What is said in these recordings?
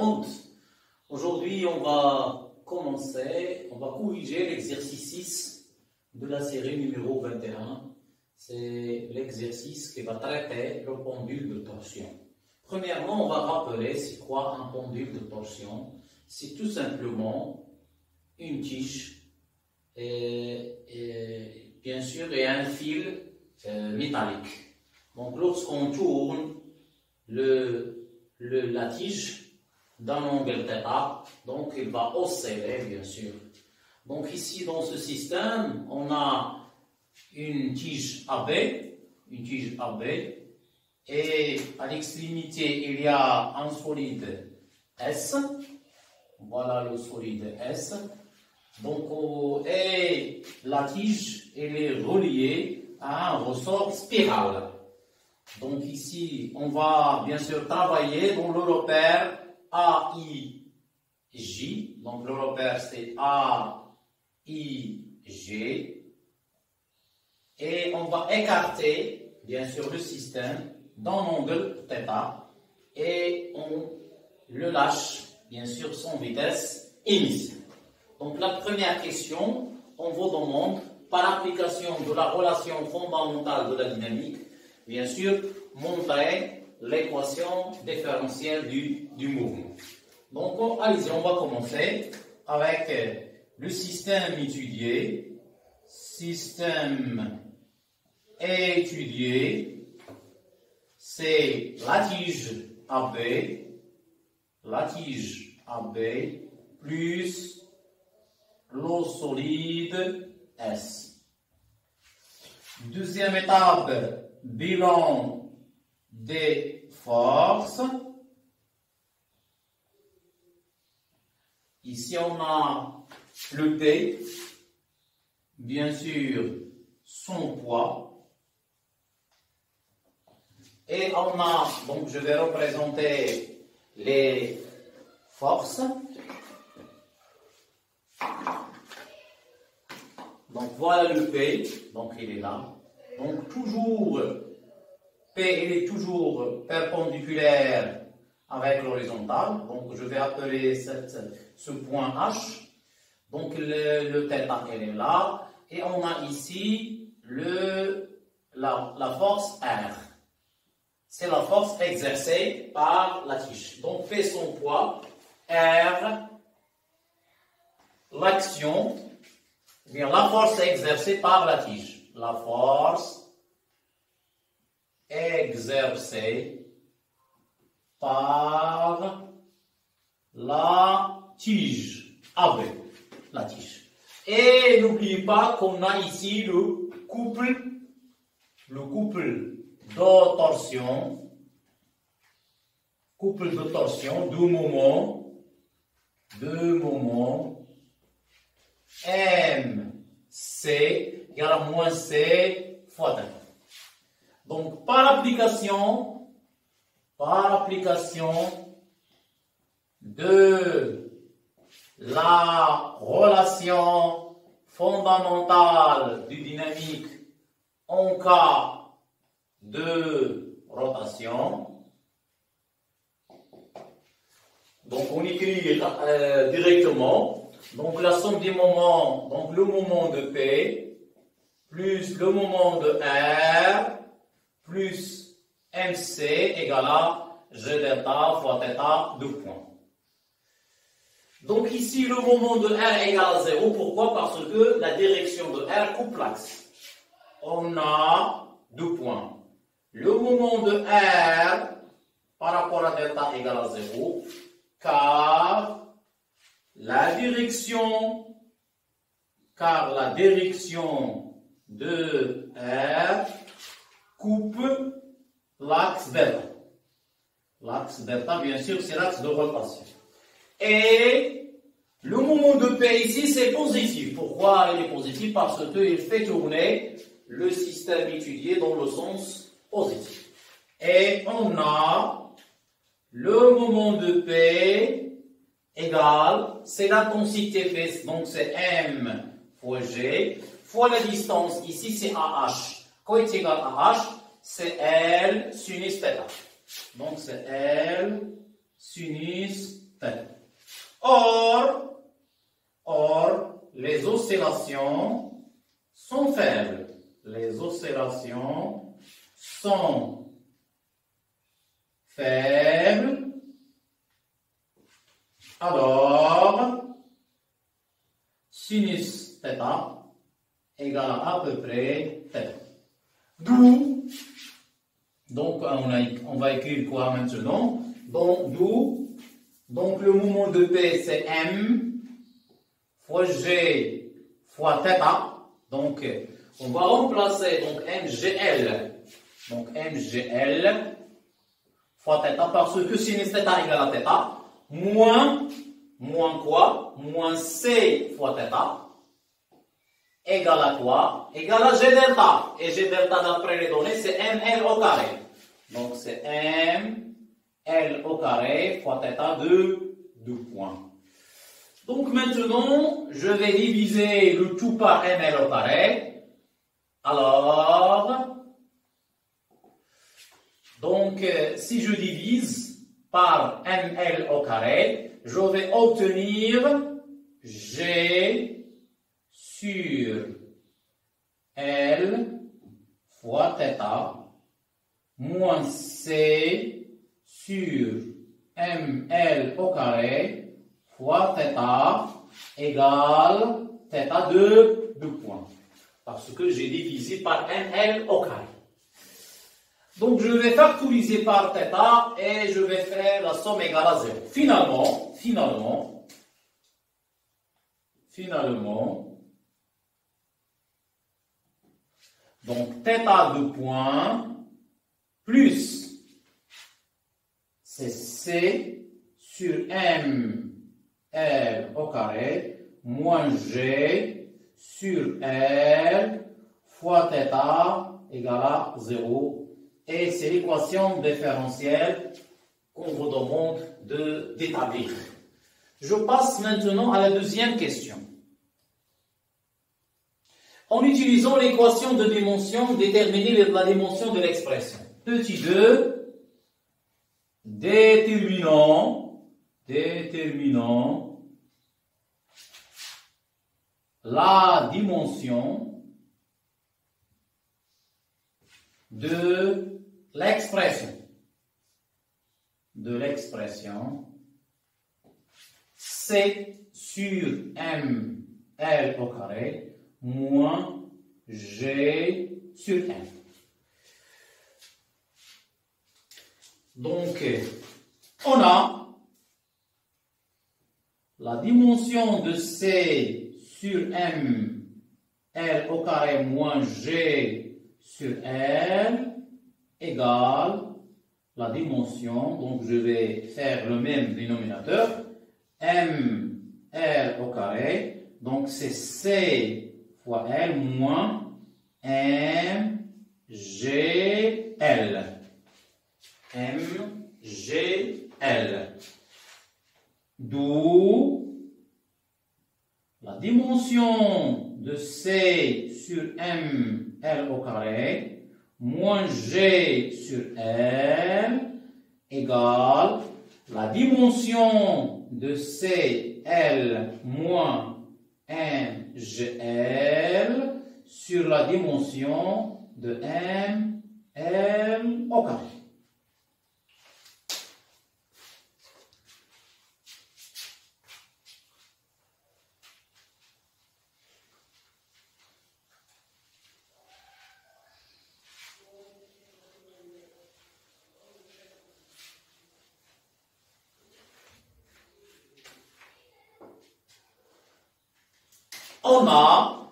monde. Aujourd'hui, on va corriger l'exercice 6 de la série numéro 21. C'est l'exercice qui va traiter le pendule de torsion. Premièrement, on va rappeler c'est quoi un pendule de torsion. C'est tout simplement une tige et bien sûr et un fil métallique. Donc lorsqu'on tourne la tige d'un angle θ, donc il va osciller bien sûr. Donc ici dans ce système, on a une tige AB, et à l'extrémité il y a un solide S. Voilà le solide S. Donc et la tige elle est reliée à un ressort spiral. Donc ici, on va bien sûr travailler dans le repère AIJ. Donc le repère c'est AIG. Et on va écarter bien sûr le système d'un angle θ et on le lâche bien sûr sans vitesse initiale. Donc la première question, on vous demande par application de la relation fondamentale de la dynamique, bien sûr, montrer l'équation différentielle du mouvement. Donc, allez-y, on va commencer avec le système étudié. Système étudié, c'est la tige AB plus le solide S. Deuxième étape, bilan des forces. Ici, on a le P, bien sûr, son poids. Et on a, donc je vais représenter les forces. Donc voilà le P, donc il est là. Donc toujours, P il est toujours perpendiculaire avec l'horizontale. Donc je vais appeler ce point H. Donc le θ il est là. Et on a ici la force R. C'est la force exercée par la tige. Donc P son poids, R, l'action, bien la force exercée par la tige. La force exercée par la tige. AB, la tige. Et n'oubliez pas qu'on a ici le couple de torsion, deux moments, MC égale à moins C fois θ. Donc, par application de la relation fondamentale du dynamique en cas de rotation, donc on écrit directement. Donc la somme des moments, donc le moment de P, plus le moment de R, plus MC égale à G delta fois θ, 2 points. Donc ici, le moment de R égale à 0. Pourquoi? Parce que la direction de R coupe l'axe. On a 2 points. Le moment de R par rapport à delta égale à 0, car la direction de R coupe l'axe delta. L'axe delta, bien sûr, c'est l'axe de rotation. Et le moment de P ici, c'est positif. Pourquoi il est positif? Parce qu'il fait tourner le système étudié dans le sens positif. Et on a le moment de P égale, c'est l'intensité P, donc c'est M fois G, fois la distance, ici c'est AH. Quand il est égal à H, c'est L sinus θ. Donc c'est L sinus Or, les oscillations sont faibles. Les oscillations sont faibles. Alors, sinus θ égale à peu près θ. D'où, donc on va écrire quoi maintenant? Donc le mouvement de P c'est M fois G fois θ. Donc on va remplacer donc MGL. Donc MGL fois θ parce que sinus θ égale à θ. Moins quoi? Moins C fois θ égale à quoi? Égale à G delta. Et G delta d'après les données, c'est ML au carré. Donc c'est ML au carré fois θ de 2 points. Donc maintenant, je vais diviser le tout par ML au carré. Alors, donc si je divise par ML au carré, je vais obtenir G sur L fois θ moins C sur ML au carré fois θ égale θ de 2 points. Parce que j'ai divisé par ML au carré. Donc je vais factoriser par θ et je vais faire la somme égale à 0. Finalement, donc θ de point plus c'est C sur M L au carré moins G sur L fois θ égale à 0. Et c'est l'équation différentielle qu'on vous demande d'établir. Je passe maintenant à la deuxième question. En utilisant l'équation de dimension, déterminer la dimension de l'expression. Petit 2, déterminant la dimension de l'expression C sur M L au carré moins G sur M. Donc, on a la dimension de C sur M L au carré moins G sur L égale la dimension, donc je vais faire le même dénominateur, M L au carré, donc c'est C fois L moins M G L. M G L. D'où la dimension de C sur M L au carré moins G sur L égale la dimension de C L moins M G L sur la dimension de M L au carré. On a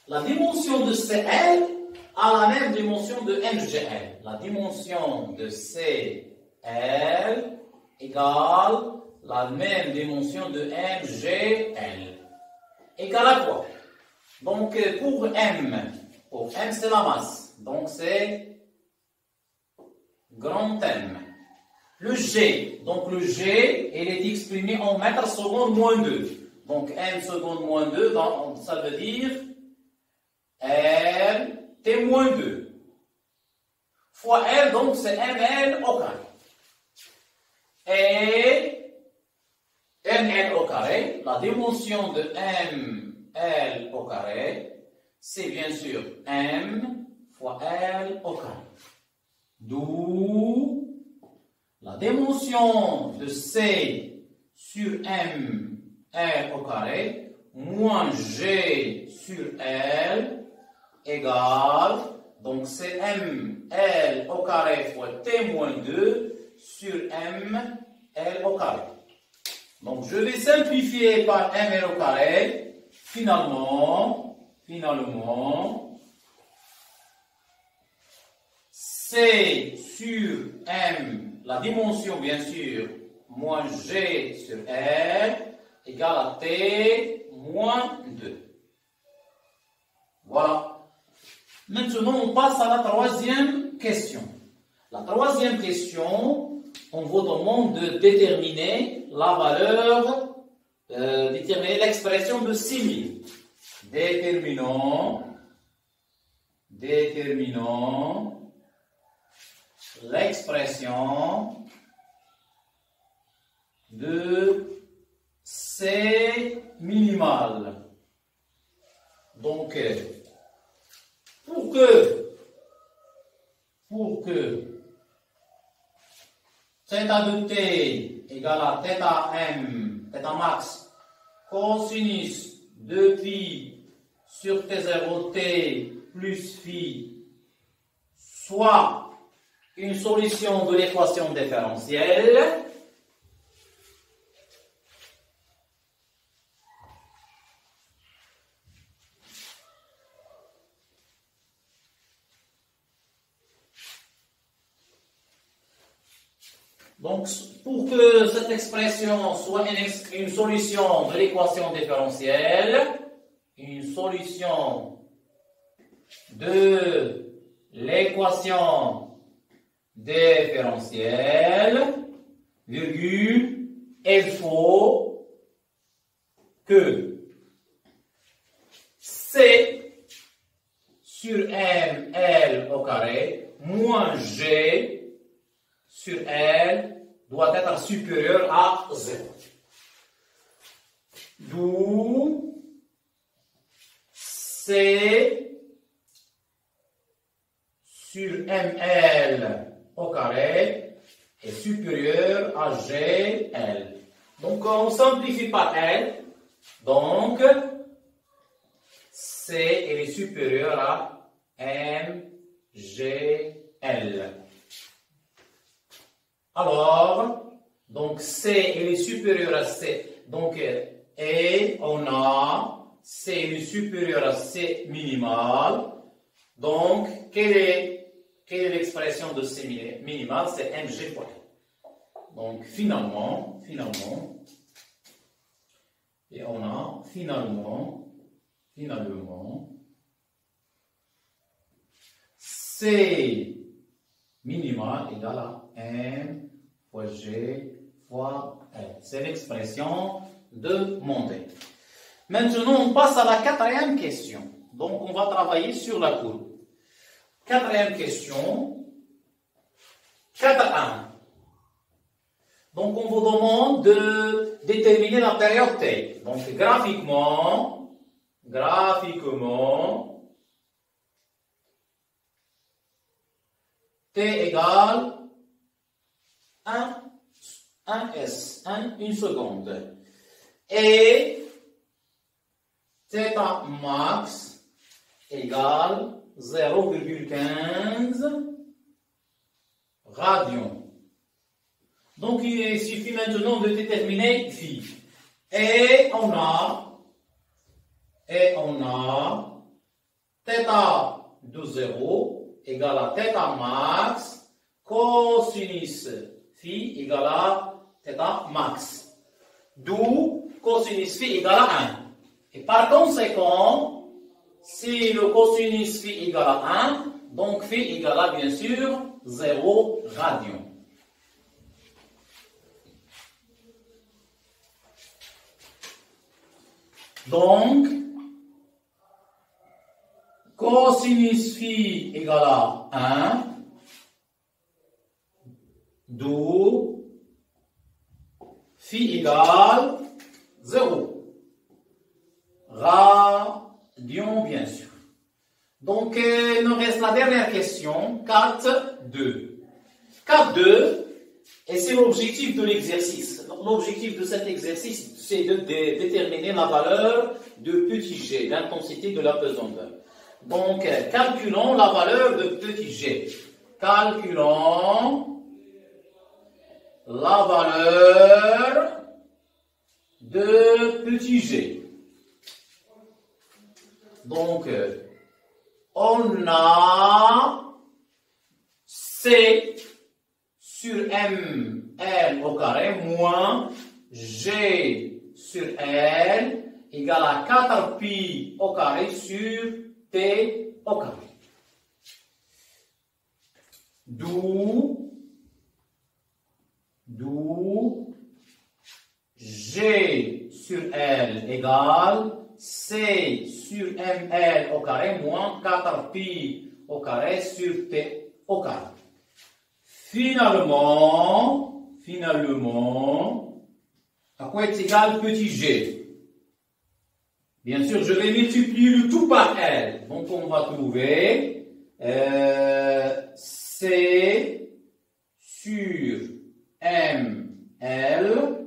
la dimension de CL à la même dimension de MGL. La dimension de CL égale la même dimension de MGL. Égale à quoi? Donc pour M c'est la masse. Donc c'est grand M. Le G, donc le G, il est exprimé en mètres secondes moins 2. Donc M seconde moins 2, donc, ça veut dire L T moins 2. Fois L, donc c'est ML au carré. et ml au carré. La dimension de ml au carré, c'est bien sûr m fois l au carré. D'où la dimension de c sur m l au carré moins g sur l égale, donc c'est m l au carré fois t moins 2 sur m l au carré. Donc je vais simplifier par m l au carré. Finalement, c sur m, la dimension bien sûr, moins g sur l, égale à t moins 2. Voilà. Maintenant, on passe à la troisième question. La troisième question, on vous demande de déterminer la valeur, déterminer l'expression de 6000. Déterminons l'expression de C minimal. Donc, pour que θ de t égale à θm, θ max, cosinus de phi sur t0 t plus phi, soit une solution de l'équation différentielle, donc, pour que cette expression soit une solution de l'équation différentielle, une solution de l'équation différentielle, virgule, il faut que C sur M, L au carré, moins G sur L doit être supérieur à 0. D'où C sur ML au carré est supérieur à GL. Donc on simplifie par L. Donc C est supérieur à MGL. Alors, donc C est supérieur à C. Donc, et on a C est supérieur à C minimal. Donc, quelle est l'expression de C minimal? C'est MG fois L. Donc, finalement, et on a finalement, C minimal égale à M fois G fois L. C'est l'expression de montée. Maintenant, on passe à la quatrième question. Donc, on va travailler sur la courbe. Quatrième question. 4.1. Donc, on vous demande de déterminer la période T. Donc, graphiquement, T égale 1s, 1 seconde. Et θ max égale 0,15 radians. Donc, il suffit maintenant de déterminer phi. Et on a θ de 0 égale à θ max cosinus phi égale à θ max. D'où cosinus phi égale à 1. Et par conséquent, si le cosinus phi égale à 1, donc phi égale à bien sûr 0 radian. Donc, cosinus phi égale à 1, d'où phi égale 0. Radian, bien sûr. Donc, il nous reste la dernière question, 4,2. 4,2, et c'est l'objectif de l'exercice. L'objectif de cet exercice, c'est de déterminer la valeur de petit g, l'intensité de la pesanteur. Donc, calculons la valeur de petit g. Calculons la valeur de petit g. Donc, on a C sur ML au carré moins G sur L égale à 4 pi au carré sur T au carré. D'où G sur L égale C sur ML au carré moins 4 pi au carré sur T au carré. Finalement, à quoi est égal petit g? Bien sûr, je vais multiplier le tout par L. Donc, on va trouver C sur ML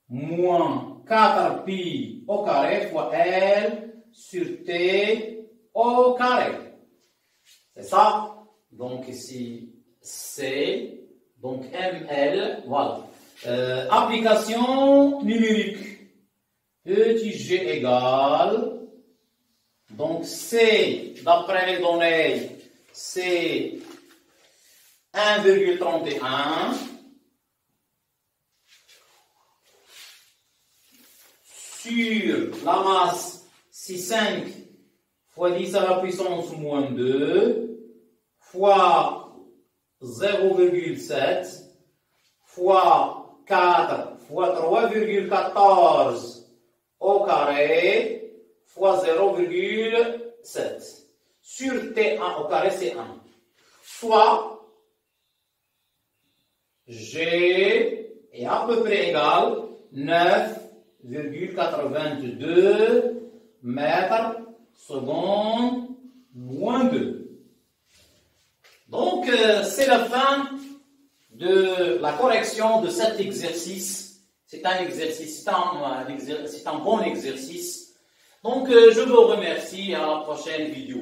moins 4 pi au carré fois L sur T au carré. C'est ça. Donc ici, C, donc ML, voilà. Application numérique. Petit g égale, donc C, d'après les données, c'est 1,31 sur la masse, c'est 5 fois 10 à la puissance moins 2 fois 0,7 fois 4 fois 3,14 au carré fois 0,7 sur T1 au carré c'est 1 soit G est à peu près égal 9,82 mètres secondes moins 2. Donc, c'est la fin de la correction de cet exercice. C'est un exercice, c'est un bon exercice. Donc, je vous remercie à la prochaine vidéo.